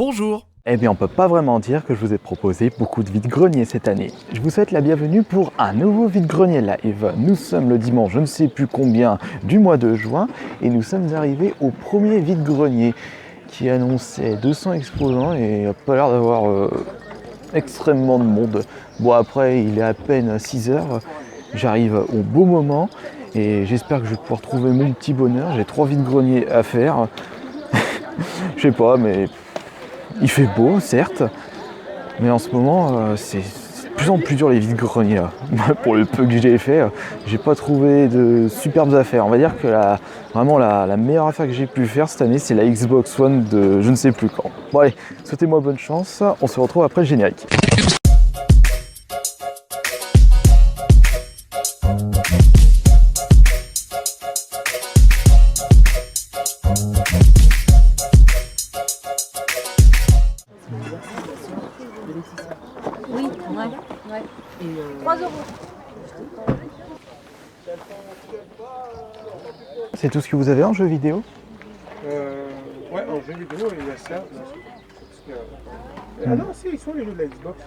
Bonjour. Eh bien, on peut pas vraiment dire que je vous ai proposé beaucoup de vide-grenier cette année. Je vous souhaite la bienvenue pour un nouveau vide-grenier live. Nous sommes le dimanche, je ne sais plus combien, du mois de juin, et nous sommes arrivés au premier vide-grenier qui annonçait 200 exposants et il n'a pas l'air d'avoir extrêmement de monde. Bon, après, il est à peine 6 heures, j'arrive au beau moment et j'espère que je vais pouvoir trouver mon petit bonheur. J'ai 3 vide-greniers à faire. Je sais pas, mais il fait beau, certes, mais en ce moment, c'est de plus en plus dur les vide-greniers là. Pour le peu que j'ai fait, j'ai pas trouvé de superbes affaires. On va dire que vraiment la meilleure affaire que j'ai pu faire cette année, c'est la Xbox One de je ne sais plus quand. Bon allez, souhaitez-moi bonne chance, on se retrouve après le générique. Oui, ouais. 3 euros. C'est tout ce que vous avez en jeu vidéo? Ouais, en jeu vidéo, il y a ça. Ah non, si, ils sont les jeux de la Xbox.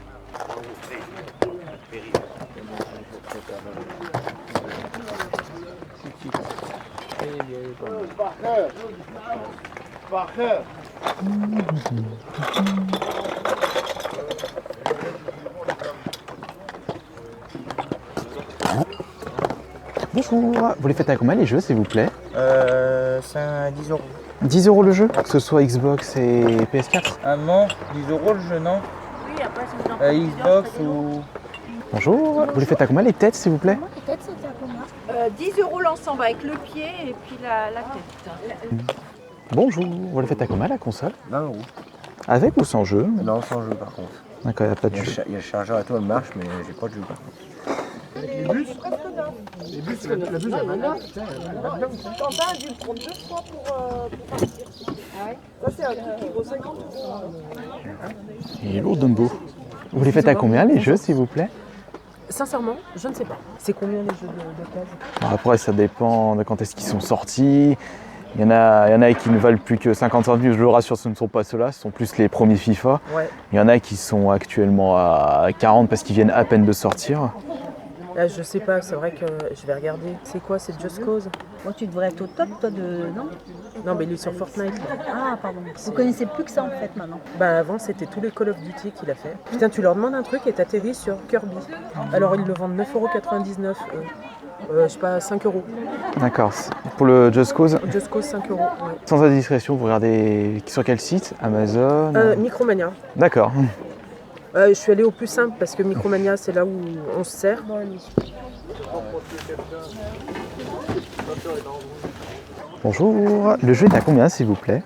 Parker. Bonjour, vous les faites à combien les jeux s'il vous plaît? C'est à 10 euros. 10 euros le jeu, que ce soit Xbox et PS4? Ah non, 10 euros le jeu, non? Oui, après, si vous en prenez Xbox plusieurs, ou. Bonjour, vous les faites à combien les têtes s'il vous plaît? peut-être c'était à combien 10 euros l'ensemble avec le pied et puis la tête. Bonjour, vous les faites à combien la console? 20 euros. Avec ou sans jeu? Non, sans jeu par contre. D'accord, il n'y a pas de Il y a, jeu. il y a le chargeur et tout, elle marche, mais j'ai pas de jeu par contre. Les bus, la bus, elle va là. Putain, elle va dedans. Quentin a dû le prendre 2 fois pour partir. Ah ouais. Ça, c'est un truc qui vaut 50 euros. Il est lourd Dumbo. Vous les faites à combien les jeux s'il vous plaît? Sincèrement, je ne sais pas. C'est combien les jeux de case? Bon, après ça dépend de quand est-ce qu'ils sont sortis. Il y en a qui ne valent plus que 50 centimes, je le rassure, ce ne sont pas ceux-là, ce sont plus les premiers FIFA. Ouais. Il y en a qui sont actuellement à 40 parce qu'ils viennent à peine de sortir. Là, je sais pas, c'est vrai que je vais regarder. C'est quoi? C'est Just Cause? Bon, tu devrais être au top, toi, de. Non? Non, mais il est sur Fortnite. Là. Ah, pardon. Vous connaissez plus que ça, en fait, maintenant. Bah, avant, c'était tous les Call of Duty qu'il a fait. Putain, tu leur demandes un truc et t'atterris sur Kirby. Alors, ils le vendent 9,99 €. Je sais pas, 5 euros. D'accord, pour le Just Cause, Just Cause, 5 euros. Ouais. sans indiscrétion, vous regardez sur quel site? Amazon? Micromania. D'accord. Je suis allée au plus simple parce que Micromania, c'est là où on se sert. Bonjour, le jeu est à combien s'il vous plaît?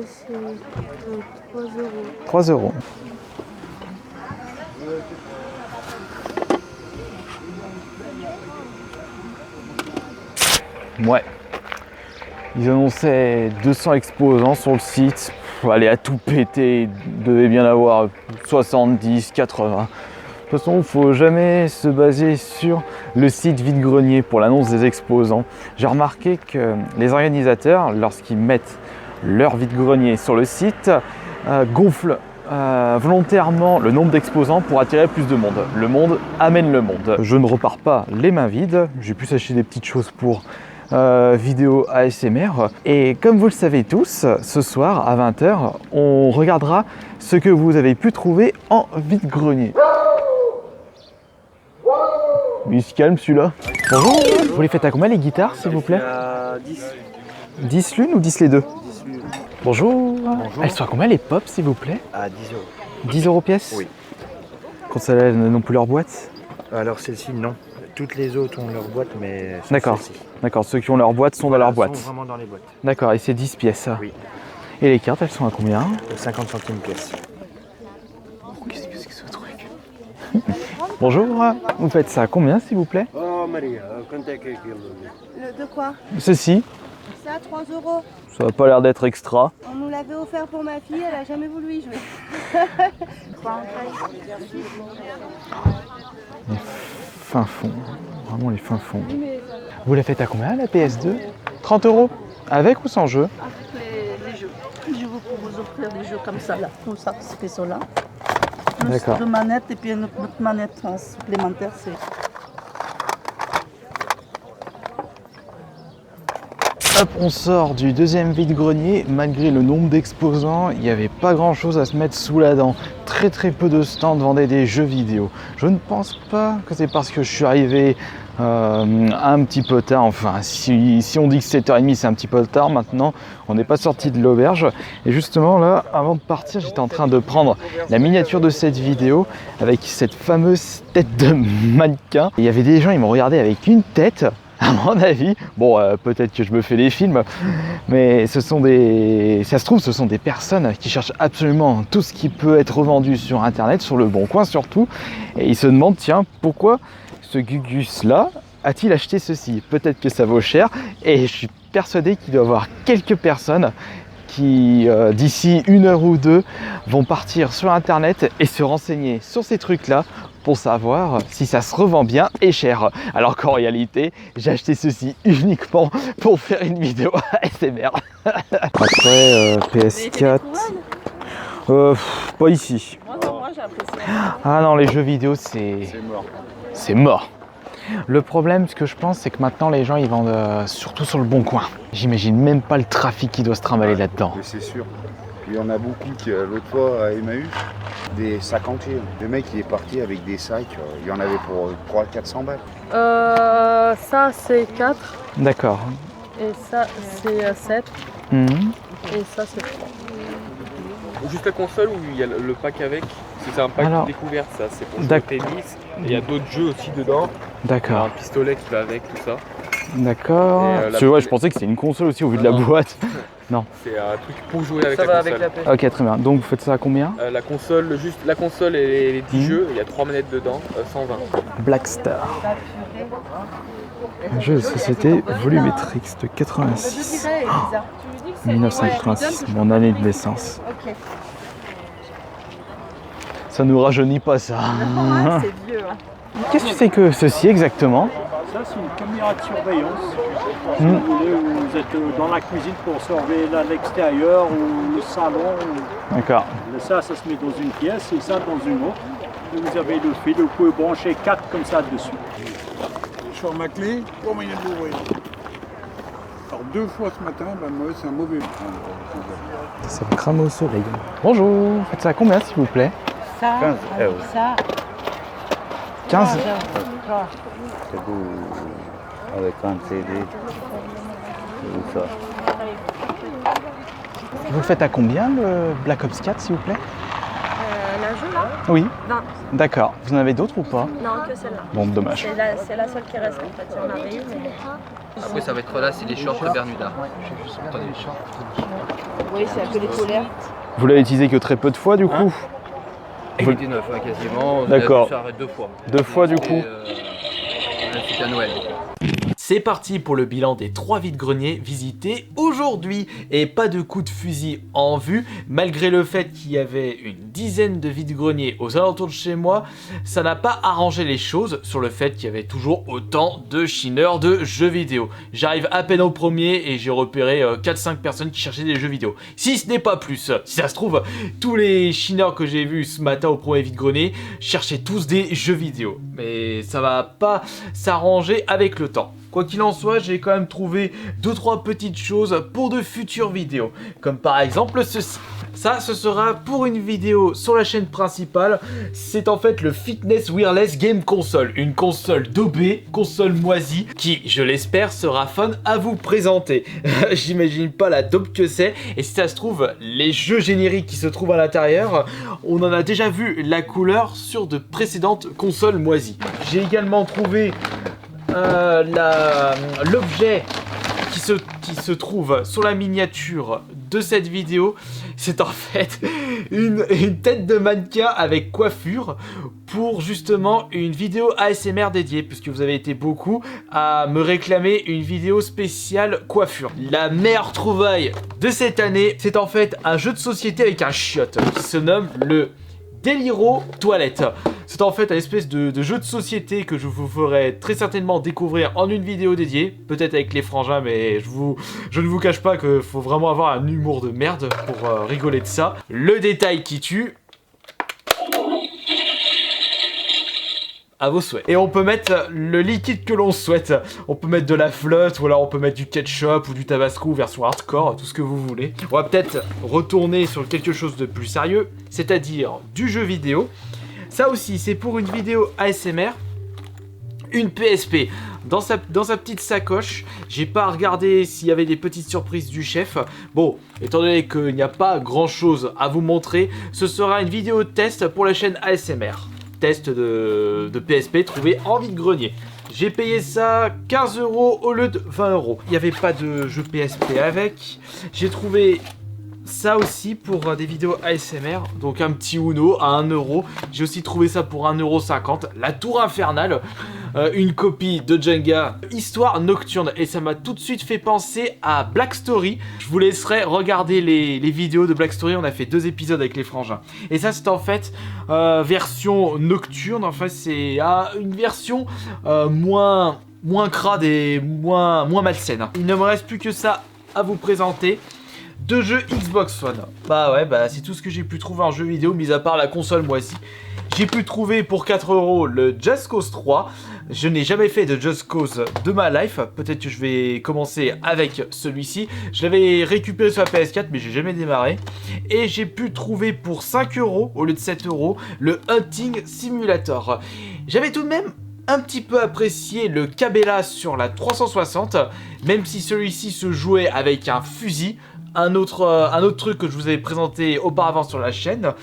C'est 3 euros. 3 euros. Ouais. Ils annonçaient 200 exposants sur le site. Allez, à tout péter, il devait bien avoir 70, 80. De toute façon, il ne faut jamais se baser sur le site vide-grenier pour l'annonce des exposants. J'ai remarqué que les organisateurs, lorsqu'ils mettent leur vide-grenier sur le site, gonflent volontairement le nombre d'exposants pour attirer plus de monde. Le monde amène le monde. Je ne repars pas les mains vides, j'ai pu acheter des petites choses pour vidéo ASMR. Et comme vous le savez tous, ce soir à 20 h, on regardera ce que vous avez pu trouver en vide-grenier. Il se calme celui-là. Bonjour, vous les faites à combien les guitares s'il vous plaît? 10. 10 l'une ou 10 les deux? 10 l'une. Bonjour. Elles sont à combien les pops s'il vous plaît? À 10 euros. 10 euros pièce? Oui. Quand celles-là n'ont plus leur boîte? Alors celle-ci, non. Toutes les autres ont leur boîte, mais. D'accord. Celle-ci. D'accord, ceux qui ont leur boîte sont dans leur boîte. Elles sont vraiment dans les boîtes. D'accord, et c'est 10 pièces. Oui. Et les cartes, elles sont à combien? 50 centimes pièce. Qu'est-ce que c'est que ce truc? Bonjour, vous faites ça à combien s'il vous plaît? Oh, Maria, contacte De quoi? Ceci, C'est à 3 euros. ça n'a pas l'air d'être extra. On nous l'avait offert pour ma fille, elle a jamais voulu y jouer. Les fins fonds, vraiment les fins fonds. Vous la faites à combien la PS2? 30 euros? Avec ou sans jeu? Les jeux. Je vous propose offrir des jeux comme ça, là. Tout ça, c'est cela. Plus D'accord. 2 manettes et puis une autre manette supplémentaire, c'est... Hop, on sort du deuxième vide-grenier. Malgré le nombre d'exposants, il n'y avait pas grand chose à se mettre sous la dent. Très peu de stands vendaient des jeux vidéo. Je ne pense pas que c'est parce que je suis arrivé un petit peu tard. Enfin, si on dit que 7h30 c'est un petit peu tard maintenant, on n'est pas sorti de l'auberge. Et justement là, avant de partir, j'étais en train de prendre la miniature de cette vidéo avec cette fameuse tête de mannequin. Et il y avait des gens, ils m'ont regardé avec une tête. À mon avis, bon, peut-être que je me fais des films, mais ça se trouve, ce sont des personnes qui cherchent absolument tout ce qui peut être revendu sur Internet, sur le Bon Coin surtout, et ils se demandent, tiens, pourquoi ce Gugus-là a-t-il acheté ceci? Peut-être que ça vaut cher, et je suis persuadé qu'il doit y avoir quelques personnes qui, d'ici 1 heure ou 2, vont partir sur Internet et se renseigner sur ces trucs-là pour savoir si ça se revend bien et cher. Alors qu'en réalité, j'ai acheté ceci uniquement pour faire une vidéo ASMR. Après, PS4... pas ici. Moi j'ai apprécié. Ah non, les jeux vidéo, c'est mort. C'est mort. Le problème, ce que je pense, c'est que maintenant, les gens, ils vendent surtout sur le Bon Coin. J'imagine même pas le trafic qui doit se trimballer là-dedans. Mais c'est sûr. Il y en a beaucoup qui, l'autre fois, à Emmaüs, des sacs entiers. Le mec, il est parti avec des sacs, il y en avait pour 300-400 balles. Ça c'est 4 D'accord. et ça c'est 7 Mhm. et ça c'est 3. Juste la console ou il y a le pack avec? C'est un pack Alors, de découverte, ça, c'est pour jouer au tennis. Et il y a d'autres jeux aussi dedans. Il y a D'accord. un pistolet qui va avec, tout ça. D'accord. Et, Parce que, ouais, je pensais que c'était une console aussi au vu de la Non. boîte. Non. C'est un truc pour jouer avec Ça la va console. avec la paix. Ok, très bien. Donc vous faites ça à combien? La console, juste la console et les 10 jeux, il y a 3 manettes dedans, 120. Black Star. Un jeu de société volumétrique de 86. 1986, mon année de naissance. Ok. Ça nous rajeunit pas ça. C'est vieux. Hein. Qu'est-ce que c'est que ceci exactement? Ça, c'est une caméra de surveillance. Si Mm. vous voulez, vous êtes dans la cuisine pour surveiller l'extérieur ou le salon. D'accord. Ça se met dans une pièce et ça dans une autre. Et vous avez le fil, vous pouvez brancher 4 comme ça dessus. Je sors ma clé, pour moyen de l'ouvrir. Alors 2 fois ce matin, ben moi c'est un mauvais. Ça va cramer au soleil. Bonjour, vous faites ça à combien s'il vous plaît? Ça, 15 euros. ça, 15. C'est beau, avec un CD. Ou ça. Vous le faites à combien le Black Ops 4 s'il vous plaît? La jeu là? Oui. 20. D'accord. Vous en avez d'autres ou pas? Non, que celle-là. Bon, dommage. C'est la seule qui reste en fait. Il y en avait une mais... Après ça va être là, c'est les shorts Bermuda. Attendez. Oui, c'est un peu les polaires. Vous l'avez utilisé que très peu de fois du coup? Il était neuf hein, quasiment. D'accord. Ça arrête 2 fois. 2 fois du coup. C'était à Noël. C'est parti pour le bilan des 3 vides-greniers visités aujourd'hui. Et pas de coup de fusil en vue, malgré le fait qu'il y avait une dizaine de vides-greniers aux alentours de chez moi, ça n'a pas arrangé les choses sur le fait qu'il y avait toujours autant de chineurs de jeux vidéo. J'arrive à peine au premier et j'ai repéré 4-5 personnes qui cherchaient des jeux vidéo. Si ce n'est pas plus, si ça se trouve, tous les chineurs que j'ai vus ce matin au premier vide-grenier cherchaient tous des jeux vidéo. Mais ça va pas s'arranger avec le temps. Quoi qu'il en soit, j'ai quand même trouvé 2-3 petites choses pour de futures vidéos, comme par exemple ceci. Ça, ce sera pour une vidéo sur la chaîne principale. C'est en fait le Fitness Wireless Game Console, une console daubée, console moisie, qui, je l'espère, sera fun à vous présenter. J'imagine pas la dope que c'est, et si ça se trouve, les jeux génériques qui se trouvent à l'intérieur, on en a déjà vu la couleur sur de précédentes consoles moisies. J'ai également trouvé l'objet qui se trouve sur la miniature de cette vidéo. C'est en fait une tête de mannequin avec coiffure pour justement une vidéo ASMR dédiée, puisque vous avez été beaucoup à me réclamer une vidéo spéciale coiffure. La meilleure trouvaille de cette année, c'est en fait un jeu de société avec un chiotte qui se nomme le Deliro Toilette. C'est en fait un espèce de jeu de société que je vous ferai très certainement découvrir en une vidéo dédiée, peut-être avec les frangins, mais je ne vous cache pas qu'il faut vraiment avoir un humour de merde pour rigoler de ça. Le détail qui tue. À vos souhaits. Et on peut mettre le liquide que l'on souhaite. On peut mettre de la flotte, ou alors on peut mettre du ketchup ou du tabasco version hardcore, tout ce que vous voulez. On va peut-être retourner sur quelque chose de plus sérieux, c'est-à-dire du jeu vidéo. Ça aussi, c'est pour une vidéo ASMR. Une PSP dans sa petite sacoche. J'ai pas regardé s'il y avait des petites surprises du chef. Bon, étant donné qu'il n'y a pas grand chose à vous montrer, ce sera une vidéo test pour la chaîne ASMR. Test de PSP trouvé en vide-grenier. J'ai payé ça 15 € au lieu de 20 €. Il n'y avait pas de jeu PSP avec. J'ai trouvé ça aussi pour des vidéos ASMR, donc un petit Uno à 1 €. J'ai aussi trouvé ça pour 1,50 €, la tour infernale, une copie de Jenga, histoire nocturne, et ça m'a tout de suite fait penser à Black Story. Je vous laisserai regarder les vidéos de Black Story, on a fait 2 épisodes avec les frangins. Et ça c'est en fait version nocturne, enfin c'est une version moins crade et moins malsaine. Il ne me reste plus que ça à vous présenter. 2 jeux Xbox One. Bah ouais, bah c'est tout ce que j'ai pu trouver en jeu vidéo, mis à part la console moi aussi. J'ai pu trouver pour 4 € le Just Cause 3. Je n'ai jamais fait de Just Cause de ma life. Peut-être que je vais commencer avec celui-ci. Je l'avais récupéré sur la PS4 mais j'ai jamais démarré. Et j'ai pu trouver pour 5 € au lieu de 7 € le Hunting Simulator. J'avais tout de même un petit peu apprécié le Cabela sur la 360, même si celui-ci se jouait avec un fusil. Un autre truc que je vous avais présenté auparavant sur la chaîne.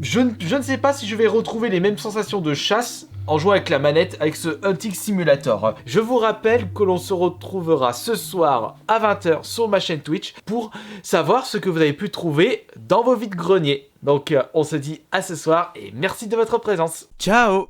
Je ne sais pas si je vais retrouver les mêmes sensations de chasse en jouant avec la manette avec ce Hunting Simulator. Je vous rappelle que l'on se retrouvera ce soir à 20 h sur ma chaîne Twitch pour savoir ce que vous avez pu trouver dans vos vides-greniers. Donc on se dit à ce soir et merci de votre présence. Ciao!